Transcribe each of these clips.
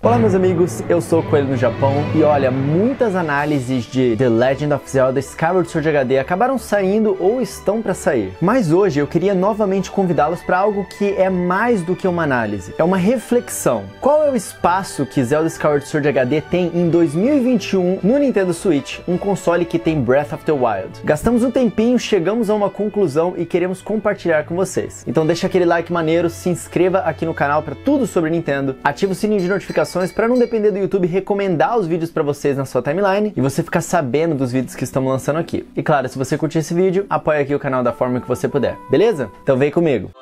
Olá meus amigos, eu sou o Coelho no Japão e olha, muitas análises de The Legend of Zelda Skyward Sword HD acabaram saindo ou estão para sair. Mas hoje eu queria novamente convidá-los para algo que é mais do que uma análise, é uma reflexão. Qual é o espaço que Zelda Skyward Sword HD tem em 2021 no Nintendo Switch, um console que tem Breath of the Wild? Gastamos um tempinho, chegamos a uma conclusão e queremos compartilhar com vocês. Então deixa aquele like maneiro, se inscreva aqui no canal para tudo sobre Nintendo, ativa o sininho de notificações para não depender do YouTube recomendar os vídeos para vocês na sua timeline e você ficar sabendo dos vídeos que estamos lançando aqui. E claro, se você curtir esse vídeo, apoia aqui o canal da forma que você puder, beleza? Então vem comigo!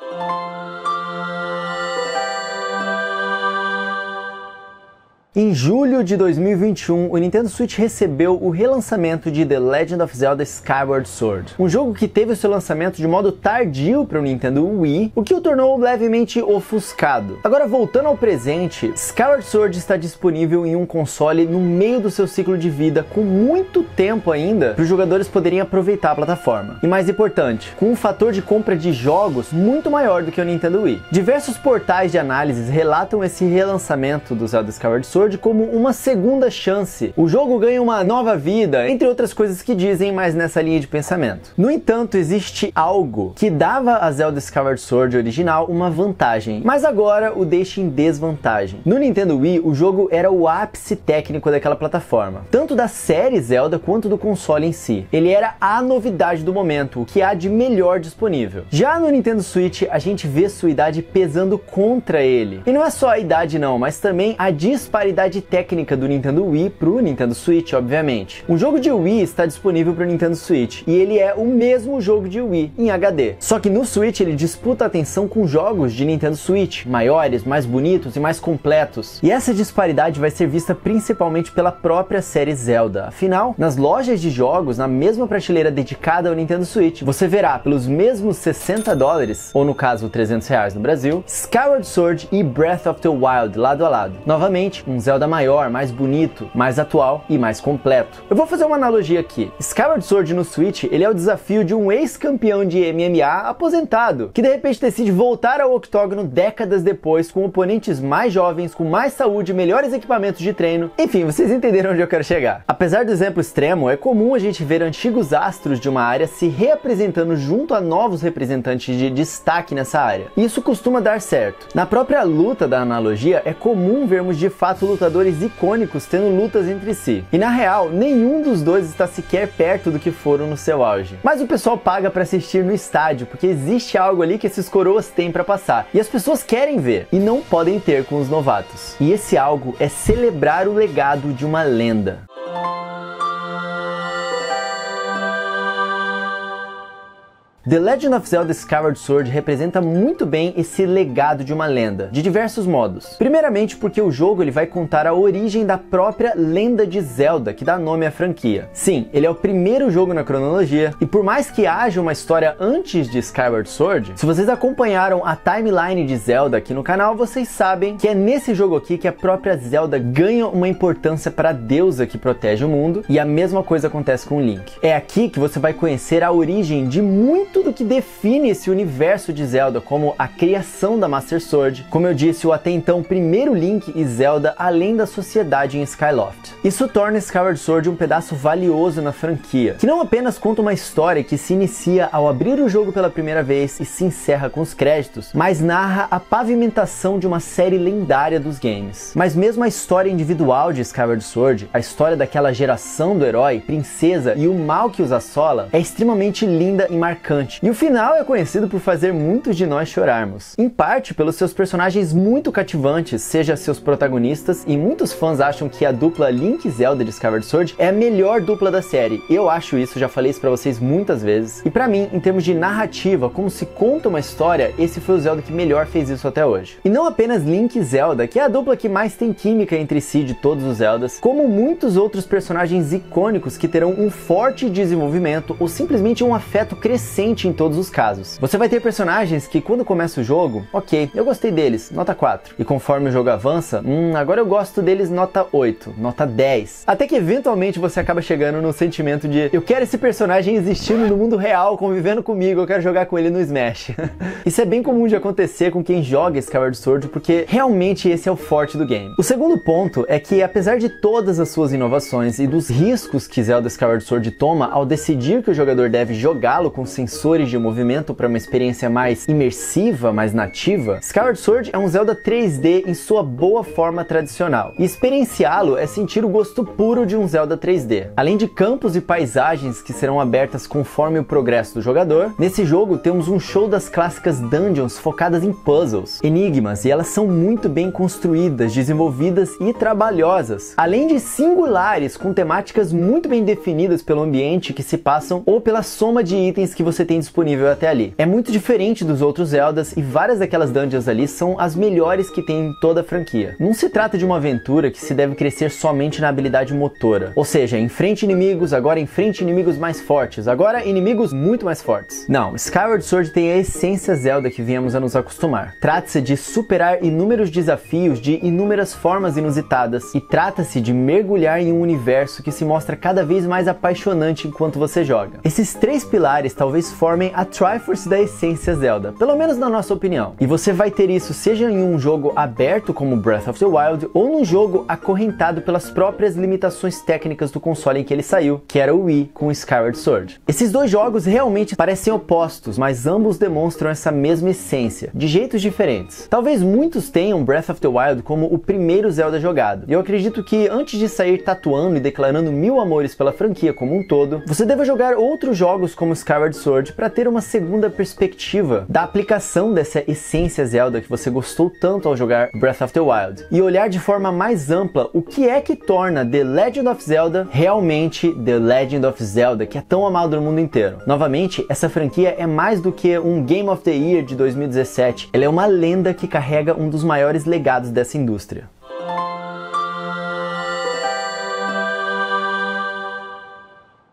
Em julho de 2021, o Nintendo Switch recebeu o relançamento de The Legend of Zelda Skyward Sword, um jogo que teve o seu lançamento de modo tardio para o Nintendo Wii, o que o tornou levemente ofuscado. Agora, voltando ao presente, Skyward Sword está disponível em um console no meio do seu ciclo de vida, com muito tempo ainda para os jogadores poderem aproveitar a plataforma. E mais importante, com um fator de compra de jogos muito maior do que o Nintendo Wii. Diversos portais de análises relatam esse relançamento do Zelda Skyward Sword como uma segunda chance. O jogo ganha uma nova vida, entre outras coisas que dizem, mas nessa linha de pensamento. No entanto, existe algo que dava a Zelda Skyward Sword original uma vantagem, mas agora o deixa em desvantagem. No Nintendo Wii, o jogo era o ápice técnico daquela plataforma, tanto da série Zelda quanto do console em si. Ele era a novidade do momento, o que há de melhor disponível. Já no Nintendo Switch, a gente vê sua idade pesando contra ele. E não é só a idade não, mas também a disparidade técnica do Nintendo Wii pro Nintendo Switch, obviamente. Um jogo de Wii está disponível pro Nintendo Switch e ele é o mesmo jogo de Wii em HD. Só que no Switch ele disputa a atenção com jogos de Nintendo Switch, maiores, mais bonitos e mais completos. E essa disparidade vai ser vista principalmente pela própria série Zelda. Afinal, nas lojas de jogos, na mesma prateleira dedicada ao Nintendo Switch, você verá pelos mesmos $60, ou no caso R$300 no Brasil, Skyward Sword e Breath of the Wild lado a lado. Novamente, um Zelda maior, mais bonito, mais atual e mais completo. Eu vou fazer uma analogia aqui. Skyward Sword no Switch, ele é o desafio de um ex-campeão de MMA aposentado, que de repente decide voltar ao octógono décadas depois, com oponentes mais jovens, com mais saúde, melhores equipamentos de treino. Enfim, vocês entenderam onde eu quero chegar. Apesar do exemplo extremo, é comum a gente ver antigos astros de uma área se reapresentando junto a novos representantes de destaque nessa área. E isso costuma dar certo. Na própria luta da analogia, é comum vermos de fato lutadores icônicos tendo lutas entre si. E na real, nenhum dos dois está sequer perto do que foram no seu auge. Mas o pessoal paga para assistir no estádio, porque existe algo ali que esses coroas têm para passar. E as pessoas querem ver, e não podem ter com os novatos. E esse algo é celebrar o legado de uma lenda. The Legend of Zelda Skyward Sword representa muito bem esse legado de uma lenda, de diversos modos. Primeiramente porque o jogo ele vai contar a origem da própria lenda de Zelda, que dá nome à franquia. Sim, ele é o primeiro jogo na cronologia, e por mais que haja uma história antes de Skyward Sword, se vocês acompanharam a timeline de Zelda aqui no canal, vocês sabem que é nesse jogo aqui que a própria Zelda ganha uma importância para a deusa que protege o mundo, e a mesma coisa acontece com o Link. É aqui que você vai conhecer a origem de muito do que define esse universo de Zelda, como a criação da Master Sword, como eu disse, o até então primeiro Link e Zelda, além da sociedade em Skyloft. Isso torna Skyward Sword um pedaço valioso na franquia, que não apenas conta uma história que se inicia ao abrir o jogo pela primeira vez e se encerra com os créditos, mas narra a pavimentação de uma série lendária dos games. Mas mesmo a história individual de Skyward Sword, a história daquela geração do herói, princesa e o mal que os assola, é extremamente linda e marcante. E o final é conhecido por fazer muitos de nós chorarmos. Em parte pelos seus personagens muito cativantes, seja seus protagonistas, e muitos fãs acham que a dupla Link e Zelda de Skyward Sword é a melhor dupla da série. Eu acho isso, já falei isso pra vocês muitas vezes. E pra mim, em termos de narrativa, como se conta uma história, esse foi o Zelda que melhor fez isso até hoje. E não apenas Link e Zelda, que é a dupla que mais tem química entre si de todos os Zeldas, como muitos outros personagens icônicos que terão um forte desenvolvimento ou simplesmente um afeto crescente diferente em todos os casos. Você vai ter personagens que quando começa o jogo, ok, eu gostei deles, nota 4. E conforme o jogo avança, agora eu gosto deles nota 8, nota 10. Até que eventualmente você acaba chegando no sentimento de eu quero esse personagem existindo no mundo real, convivendo comigo, eu quero jogar com ele no Smash. Isso é bem comum de acontecer com quem joga Skyward Sword, porque realmente esse é o forte do game. O segundo ponto é que, apesar de todas as suas inovações e dos riscos que Zelda Skyward Sword toma ao decidir que o jogador deve jogá-lo com sensores de movimento para uma experiência mais imersiva, mais nativa, Skyward Sword é um Zelda 3D em sua boa forma tradicional. E experienciá-lo é sentir o gosto puro de um Zelda 3D. Além de campos e paisagens que serão abertas conforme o progresso do jogador, nesse jogo temos um show das clássicas dungeons focadas em puzzles, enigmas, e elas são muito bem construídas, desenvolvidas e trabalhosas, além de singulares com temáticas muito bem definidas pelo ambiente que se passam ou pela soma de itens que você tem disponível até ali. É muito diferente dos outros Zeldas e várias daquelas dungeons ali são as melhores que tem em toda a franquia. Não se trata de uma aventura que se deve crescer somente na habilidade motora, ou seja, enfrente inimigos, agora enfrente inimigos mais fortes, agora inimigos muito mais fortes. Não, Skyward Sword tem a essência Zelda que viemos a nos acostumar. Trata-se de superar inúmeros desafios de inúmeras formas inusitadas e trata-se de mergulhar em um universo que se mostra cada vez mais apaixonante enquanto você joga. Esses três pilares talvez formem a Triforce da essência Zelda, pelo menos na nossa opinião. E você vai ter isso seja em um jogo aberto como Breath of the Wild ou num jogo acorrentado pelas próprias limitações técnicas do console em que ele saiu, que era o Wii com Skyward Sword. Esses dois jogos realmente parecem opostos, mas ambos demonstram essa mesma essência, de jeitos diferentes. Talvez muitos tenham Breath of the Wild como o primeiro Zelda jogado, e eu acredito que antes de sair tatuando e declarando mil amores pela franquia como um todo, você deva jogar outros jogos como Skyward Sword para ter uma segunda perspectiva da aplicação dessa essência Zelda que você gostou tanto ao jogar Breath of the Wild, e olhar de forma mais ampla o que é que torna The Legend of Zelda realmente The Legend of Zelda, que é tão amado no mundo inteiro. Novamente, essa franquia é mais do que um Game of the Year de 2017, ela é uma lenda que carrega um dos maiores legados dessa indústria.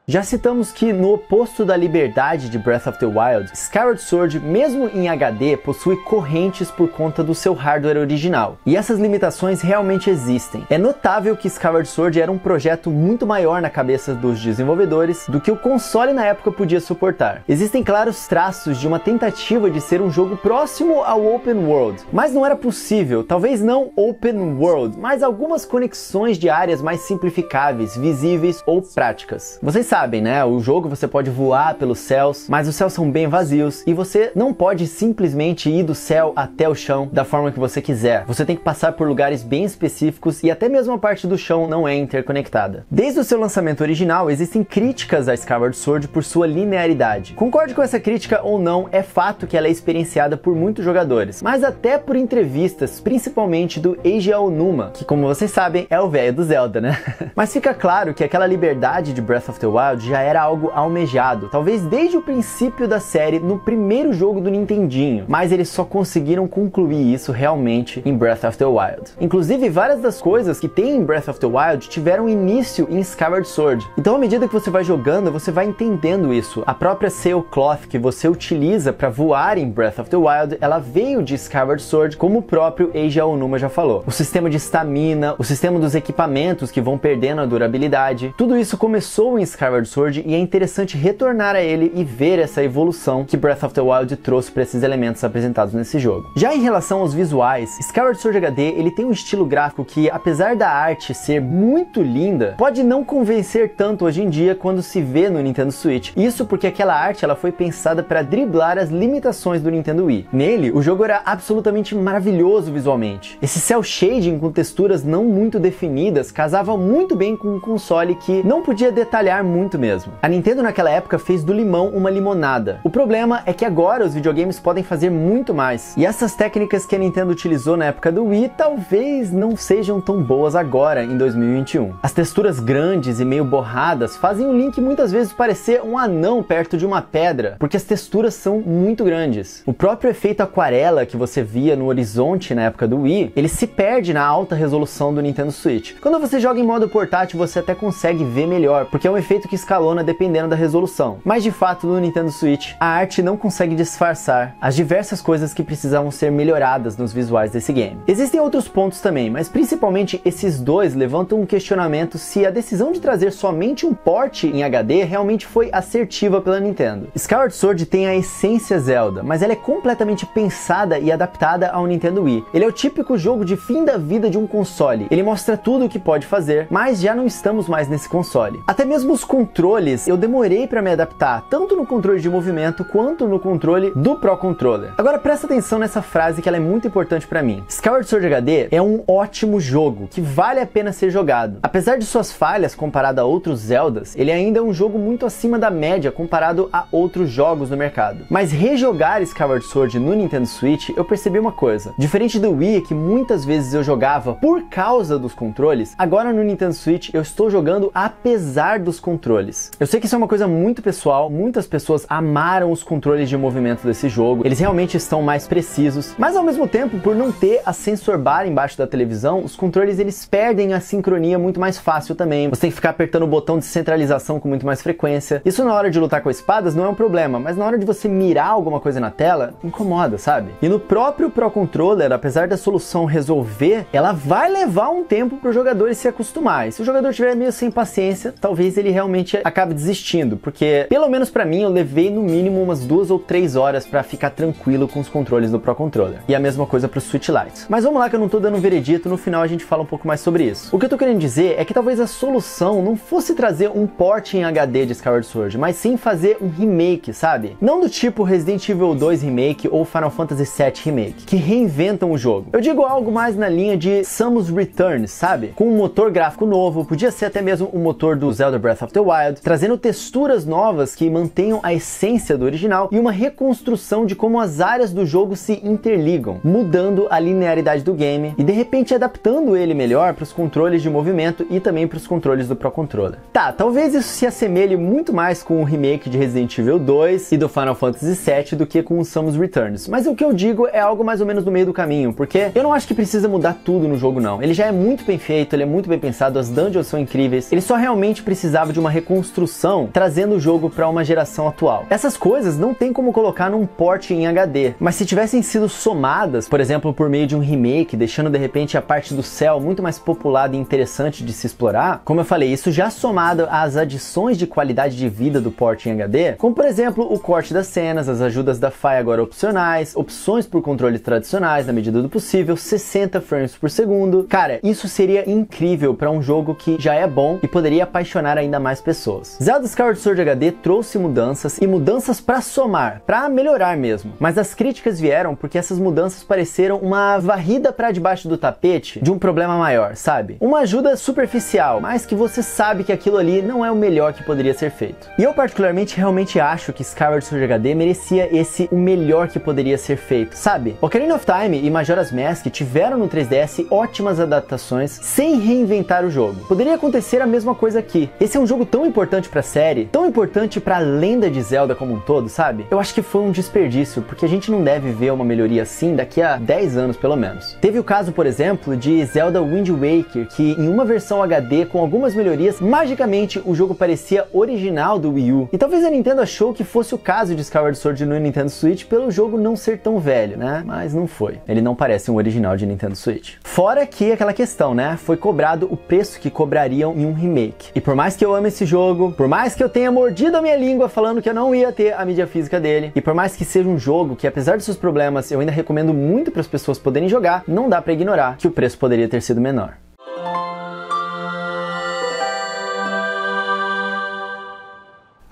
Já citamos que, no oposto da liberdade de Breath of the Wild, Skyward Sword, mesmo em HD, possui correntes por conta do seu hardware original. E essas limitações realmente existem. É notável que Skyward Sword era um projeto muito maior na cabeça dos desenvolvedores do que o console na época podia suportar. Existem claros traços de uma tentativa de ser um jogo próximo ao Open World, mas não era possível, talvez não Open World, mas algumas conexões de áreas mais simplificáveis, visíveis ou práticas. Vocês sabem, né? O jogo você pode voar pelos céus, mas os céus são bem vazios e você não pode simplesmente ir do céu até o chão da forma que você quiser. Você tem que passar por lugares bem específicos e até mesmo a parte do chão não é interconectada. Desde o seu lançamento original, existem críticas a Skyward Sword por sua linearidade. Concorde com essa crítica ou não, é fato que ela é experienciada por muitos jogadores, mas até por entrevistas, principalmente do Eiji Aonuma, que, como vocês sabem, é o velho do Zelda, né? Mas fica claro que aquela liberdade de Breath of the Wild já era algo almejado, talvez desde o princípio da série no primeiro jogo do Nintendinho, mas eles só conseguiram concluir isso realmente em Breath of the Wild. Inclusive, várias das coisas que tem em Breath of the Wild tiveram início em Skyward Sword. Então, à medida que você vai jogando, você vai entendendo isso. A própria Sailcloth que você utiliza para voar em Breath of the Wild, ela veio de Skyward Sword, como o próprio Eiji Aonuma já falou. O sistema de estamina, o sistema dos equipamentos que vão perdendo a durabilidade, tudo isso começou em Skyward Sword e é interessante retornar a ele e ver essa evolução que Breath of the Wild trouxe para esses elementos apresentados nesse jogo. Já em relação aos visuais, Skyward Sword HD ele tem um estilo gráfico que, apesar da arte ser muito linda, pode não convencer tanto hoje em dia quando se vê no Nintendo Switch. Isso porque aquela arte ela foi pensada para driblar as limitações do Nintendo Wii. Nele, o jogo era absolutamente maravilhoso visualmente. Esse cel shading com texturas não muito definidas casava muito bem com um console que não podia detalhar muito mesmo. A Nintendo naquela época fez do limão uma limonada. O problema é que agora os videogames podem fazer muito mais. E essas técnicas que a Nintendo utilizou na época do Wii talvez não sejam tão boas agora em 2021. As texturas grandes e meio borradas fazem o Link muitas vezes parecer um anão perto de uma pedra, porque as texturas são muito grandes. O próprio efeito aquarela que você via no horizonte na época do Wii, ele se perde na alta resolução do Nintendo Switch. Quando você joga em modo portátil, você até consegue ver melhor, porque é um efeito que que escalona dependendo da resolução. Mas de fato, no Nintendo Switch, a arte não consegue disfarçar as diversas coisas que precisavam ser melhoradas nos visuais desse game. Existem outros pontos também, mas principalmente esses dois levantam um questionamento se a decisão de trazer somente um port em HD realmente foi assertiva pela Nintendo. Skyward Sword tem a essência Zelda, mas ela é completamente pensada e adaptada ao Nintendo Wii. Ele é o típico jogo de fim da vida de um console. Ele mostra tudo o que pode fazer, mas já não estamos mais nesse console. Até mesmo os controles, eu demorei para me adaptar, tanto no controle de movimento quanto no controle do Pro Controller. Agora presta atenção nessa frase que ela é muito importante para mim. Skyward Sword HD é um ótimo jogo, que vale a pena ser jogado. Apesar de suas falhas comparado a outros Zeldas, ele ainda é um jogo muito acima da média comparado a outros jogos no mercado. Mas rejogar Skyward Sword no Nintendo Switch, eu percebi uma coisa. Diferente do Wii, que muitas vezes eu jogava por causa dos controles, agora no Nintendo Switch eu estou jogando apesar dos controles. Eu sei que isso é uma coisa muito pessoal, muitas pessoas amaram os controles de movimento desse jogo, eles realmente estão mais precisos, mas ao mesmo tempo, por não ter a sensor bar embaixo da televisão, os controles eles perdem a sincronia muito mais fácil também. Você tem que ficar apertando o botão de centralização com muito mais frequência. Isso na hora de lutar com espadas não é um problema, mas na hora de você mirar alguma coisa na tela, incomoda, sabe? E no próprio Pro Controller, apesar da solução resolver, ela vai levar um tempo para o jogador se acostumar. E se o jogador estiver meio sem paciência, talvez ele realmente acabe desistindo, porque pelo menos para mim eu levei no mínimo umas 2 ou 3 horas para ficar tranquilo com os controles do Pro Controller. E a mesma coisa para o Switch Lite. Mas vamos lá que eu não tô dando um veredito, no final a gente fala um pouco mais sobre isso. O que eu tô querendo dizer é que talvez a solução não fosse trazer um port em HD de Skyward Sword, mas sim fazer um remake, sabe? Não do tipo Resident Evil 2 Remake ou Final Fantasy VII Remake, que reinventam o jogo. Eu digo algo mais na linha de Samus Returns, sabe? Com um motor gráfico novo, podia ser até mesmo o motor do Zelda Breath of the Wild, trazendo texturas novas que mantenham a essência do original e uma reconstrução de como as áreas do jogo se interligam, mudando a linearidade do game e de repente adaptando ele melhor para os controles de movimento e também para os controles do Pro Controller. Tá, talvez isso se assemelhe muito mais com o remake de Resident Evil 2 e do Final Fantasy VII do que com o Samus Returns, mas o que eu digo é algo mais ou menos no meio do caminho, porque eu não acho que precisa mudar tudo no jogo não. Ele já é muito bem feito, ele é muito bem pensado, as dungeons são incríveis, ele só realmente precisava de uma reconstrução, trazendo o jogo para uma geração atual. Essas coisas não tem como colocar num port em HD, mas se tivessem sido somadas, por exemplo, por meio de um remake, deixando de repente a parte do céu muito mais populada e interessante de se explorar, como eu falei, isso já somado às adições de qualidade de vida do port em HD, como por exemplo o corte das cenas, as ajudas da Fi agora opcionais, opções por controles tradicionais na medida do possível, 60 frames por segundo. Cara, isso seria incrível para um jogo que já é bom e poderia apaixonar ainda mais pessoas. Zelda Skyward Sword HD trouxe mudanças e mudanças para somar, para melhorar mesmo, mas as críticas vieram porque essas mudanças pareceram uma varrida para debaixo do tapete de um problema maior, sabe? Uma ajuda superficial, mas que você sabe que aquilo ali não é o melhor que poderia ser feito. E eu particularmente realmente acho que Skyward Sword HD merecia o melhor que poderia ser feito, sabe? Ocarina of Time e Majora's Mask tiveram no 3DS ótimas adaptações sem reinventar o jogo. Poderia acontecer a mesma coisa aqui. Esse é um jogo tão importante pra série, tão importante pra lenda de Zelda como um todo, sabe? Eu acho que foi um desperdício, porque a gente não deve ver uma melhoria assim daqui a 10 anos pelo menos. Teve o caso, por exemplo, de Zelda Wind Waker, que em uma versão HD com algumas melhorias, magicamente o jogo parecia original do Wii U. E talvez a Nintendo achou que fosse o caso de Skyward Sword no Nintendo Switch pelo jogo não ser tão velho, né? Mas não foi. Ele não parece um original de Nintendo Switch. Fora que aquela questão, né? Foi cobrado o preço que cobrariam em um remake. E por mais que eu ame esse jogo, por mais que eu tenha mordido a minha língua falando que eu não ia ter a mídia física dele, e por mais que seja um jogo que, apesar de seus problemas, eu ainda recomendo muito para as pessoas poderem jogar, não dá para ignorar que o preço poderia ter sido menor.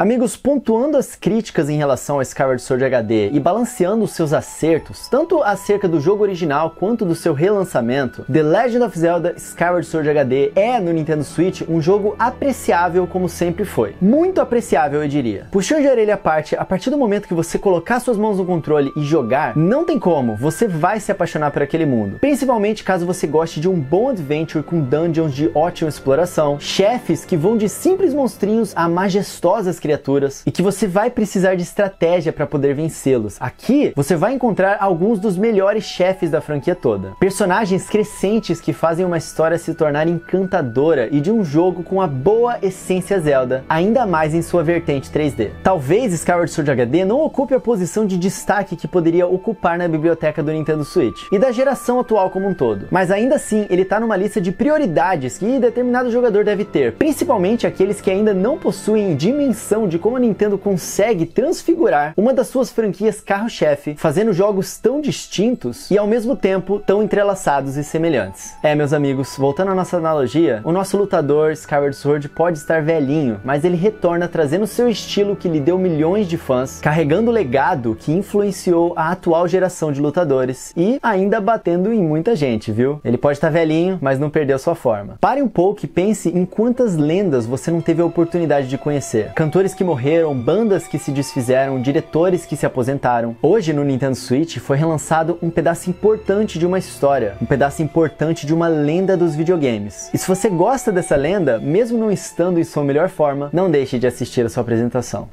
Amigos, pontuando as críticas em relação ao Skyward Sword HD e balanceando os seus acertos, tanto acerca do jogo original quanto do seu relançamento, The Legend of Zelda Skyward Sword HD é, no Nintendo Switch, um jogo apreciável como sempre foi. Muito apreciável, eu diria. Puxando de orelha à parte, a partir do momento que você colocar suas mãos no controle e jogar, não tem como, você vai se apaixonar por aquele mundo. Principalmente caso você goste de um bom adventure com dungeons de ótima exploração, chefes que vão de simples monstrinhos a majestosas criaturas criaturas e que você vai precisar de estratégia para poder vencê-los. Aqui você vai encontrar alguns dos melhores chefes da franquia toda. Personagens crescentes que fazem uma história se tornar encantadora e de um jogo com a boa essência Zelda, ainda mais em sua vertente 3D. Talvez Skyward Sword HD não ocupe a posição de destaque que poderia ocupar na biblioteca do Nintendo Switch e da geração atual como um todo, mas ainda assim ele tá numa lista de prioridades que determinado jogador deve ter, principalmente aqueles que ainda não possuem dimensão de como a Nintendo consegue transfigurar uma das suas franquias carro-chefe, fazendo jogos tão distintos e ao mesmo tempo tão entrelaçados e semelhantes. Meus amigos, voltando à nossa analogia, o nosso lutador Skyward Sword pode estar velhinho, mas ele retorna trazendo seu estilo que lhe deu milhões de fãs, carregando o legado que influenciou a atual geração de lutadores e ainda batendo em muita gente, viu? Ele pode estar velhinho, mas não perdeu sua forma. Pare um pouco e pense em quantas lendas você não teve a oportunidade de conhecer. Cantores que morreram, bandas que se desfizeram, diretores que se aposentaram. Hoje no Nintendo Switch foi relançado um pedaço importante de uma história, um pedaço importante de uma lenda dos videogames. E se você gosta dessa lenda, mesmo não estando em sua melhor forma, não deixe de assistir a sua apresentação.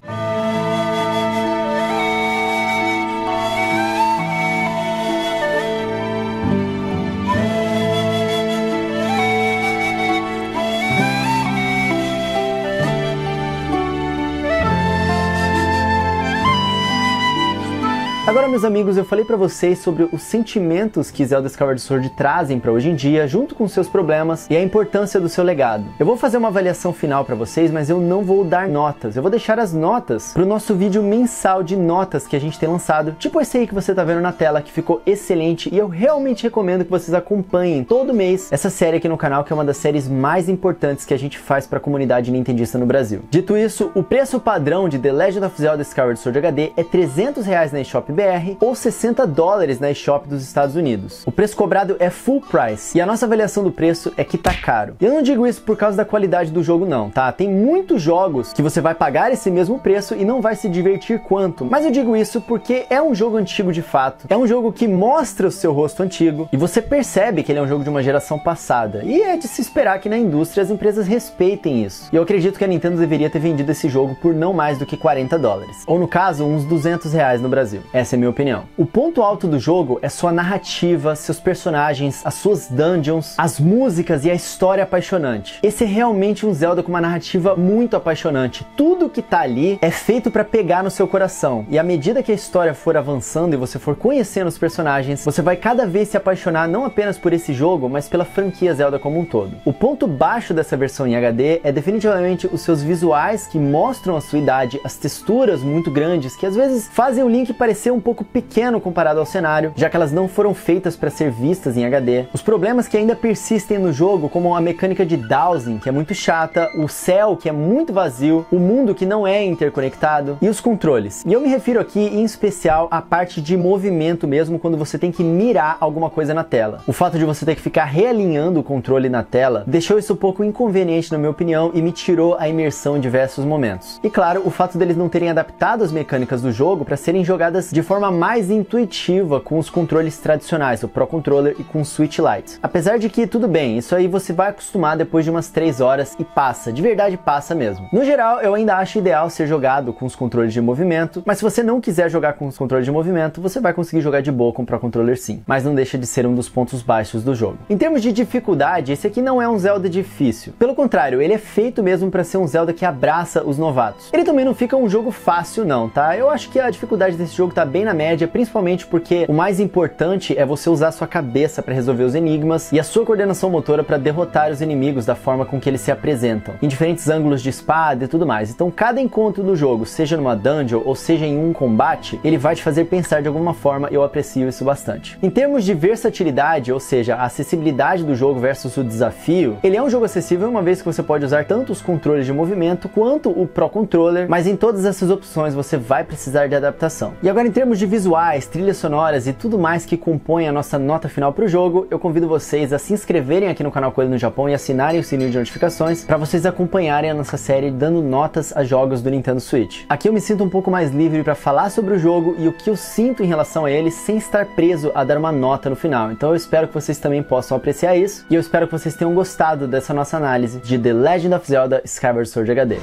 Agora, meus amigos, eu falei pra vocês sobre os sentimentos que Zelda Skyward Sword trazem pra hoje em dia, junto com seus problemas e a importância do seu legado. Eu vou fazer uma avaliação final pra vocês, mas eu não vou dar notas. Eu vou deixar as notas pro nosso vídeo mensal de notas que a gente tem lançado, tipo esse aí que você tá vendo na tela, que ficou excelente, e eu realmente recomendo que vocês acompanhem todo mês essa série aqui no canal, que é uma das séries mais importantes que a gente faz pra comunidade nintendista no Brasil. Dito isso, o preço padrão de The Legend of Zelda Skyward Sword HD é R$300 na eShop BR ou $60 na eShop dos Estados Unidos. O preço cobrado é full price e a nossa avaliação do preço é que tá caro. E eu não digo isso por causa da qualidade do jogo não, tá? Tem muitos jogos que você vai pagar esse mesmo preço e não vai se divertir quanto. Mas eu digo isso porque é um jogo antigo de fato. É um jogo que mostra o seu rosto antigo e você percebe que ele é um jogo de uma geração passada. E é de se esperar que na indústria as empresas respeitem isso. E eu acredito que a Nintendo deveria ter vendido esse jogo por não mais do que $40. Ou no caso, uns R$200 no Brasil. Essa é a minha opinião. O ponto alto do jogo é sua narrativa, seus personagens, as suas dungeons, as músicas e a história apaixonante. Esse é realmente um Zelda com uma narrativa muito apaixonante. Tudo que tá ali é feito pra pegar no seu coração. E à medida que a história for avançando e você for conhecendo os personagens, você vai cada vez se apaixonar não apenas por esse jogo, mas pela franquia Zelda como um todo. O ponto baixo dessa versão em HD é definitivamente os seus visuais que mostram a sua idade, as texturas muito grandes que às vezes fazem o Link parecer um pouco pequeno comparado ao cenário, já que elas não foram feitas para ser vistas em HD. Os problemas que ainda persistem no jogo, como a mecânica de dowsing, que é muito chata, o céu, que é muito vazio, o mundo que não é interconectado, e os controles. E eu me refiro aqui em especial à parte de movimento mesmo, quando você tem que mirar alguma coisa na tela. O fato de você ter que ficar realinhando o controle na tela deixou isso um pouco inconveniente na minha opinião e me tirou a imersão em diversos momentos. E claro, o fato deles não terem adaptado as mecânicas do jogo para serem jogadas de forma mais intuitiva com os controles tradicionais, o Pro Controller e com o Switch Lite. Apesar de que tudo bem, isso aí você vai acostumar depois de umas 3 horas e passa, de verdade passa mesmo. No geral, eu ainda acho ideal ser jogado com os controles de movimento, mas se você não quiser jogar com os controles de movimento, você vai conseguir jogar de boa com o Pro Controller sim, mas não deixa de ser um dos pontos baixos do jogo. Em termos de dificuldade, esse aqui não é um Zelda difícil. Pelo contrário, ele é feito mesmo para ser um Zelda que abraça os novatos. Ele também não fica um jogo fácil não, tá? Eu acho que a dificuldade desse jogo tá bem na média, principalmente porque o mais importante é você usar sua cabeça para resolver os enigmas e a sua coordenação motora para derrotar os inimigos da forma com que eles se apresentam, em diferentes ângulos de espada e tudo mais. Então cada encontro do jogo, seja numa dungeon ou seja em um combate, ele vai te fazer pensar de alguma forma e eu aprecio isso bastante. Em termos de versatilidade, ou seja, a acessibilidade do jogo versus o desafio, ele é um jogo acessível uma vez que você pode usar tanto os controles de movimento quanto o Pro Controller, mas em todas essas opções você vai precisar de adaptação. E agora em termos de visuais, trilhas sonoras e tudo mais que compõe a nossa nota final para o jogo, eu convido vocês a se inscreverem aqui no canal Coelho no Japão e assinarem o sininho de notificações para vocês acompanharem a nossa série dando notas a jogos do Nintendo Switch. Aqui eu me sinto um pouco mais livre para falar sobre o jogo e o que eu sinto em relação a ele sem estar preso a dar uma nota no final. Então eu espero que vocês também possam apreciar isso e eu espero que vocês tenham gostado dessa nossa análise de The Legend of Zelda Skyward Sword HD.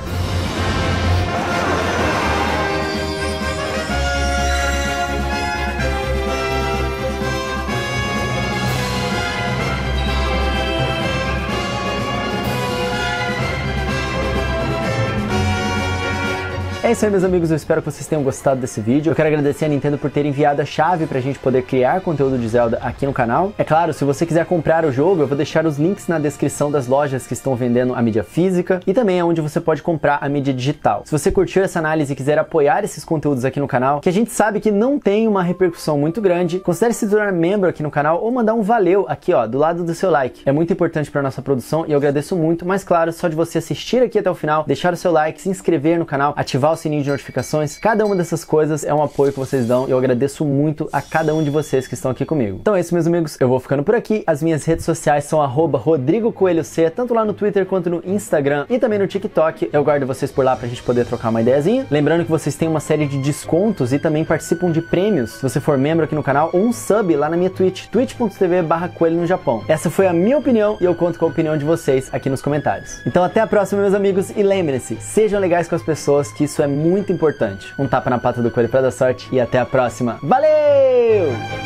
É isso aí, meus amigos, eu espero que vocês tenham gostado desse vídeo. Eu quero agradecer a Nintendo por ter enviado a chave pra gente poder criar conteúdo de Zelda aqui no canal. É claro, se você quiser comprar o jogo, eu vou deixar os links na descrição das lojas que estão vendendo a mídia física e também onde você pode comprar a mídia digital. Se você curtiu essa análise e quiser apoiar esses conteúdos aqui no canal, que a gente sabe que não tem uma repercussão muito grande, considere se tornar membro aqui no canal ou mandar um valeu aqui, ó, do lado do seu like. É muito importante para nossa produção e eu agradeço muito, mas claro, só de você assistir aqui até o final, deixar o seu like, se inscrever no canal, ativar o sininho de notificações, cada uma dessas coisas é um apoio que vocês dão e eu agradeço muito a cada um de vocês que estão aqui comigo. Então é isso, meus amigos, eu vou ficando por aqui. As minhas redes sociais são @RodrigoCoelhoC, tanto lá no Twitter quanto no Instagram e também no TikTok. Eu guardo vocês por lá pra gente poder trocar uma ideiazinha. Lembrando que vocês têm uma série de descontos e também participam de prêmios se você for membro aqui no canal ou um sub lá na minha Twitch, twitch.tv/coelho no Japão. Essa foi a minha opinião e eu conto com a opinião de vocês aqui nos comentários. Então até a próxima, meus amigos, e lembrem-se, sejam legais com as pessoas, que isso é muito importante. Um tapa na pata do coelho pra dar sorte e até a próxima. Valeu!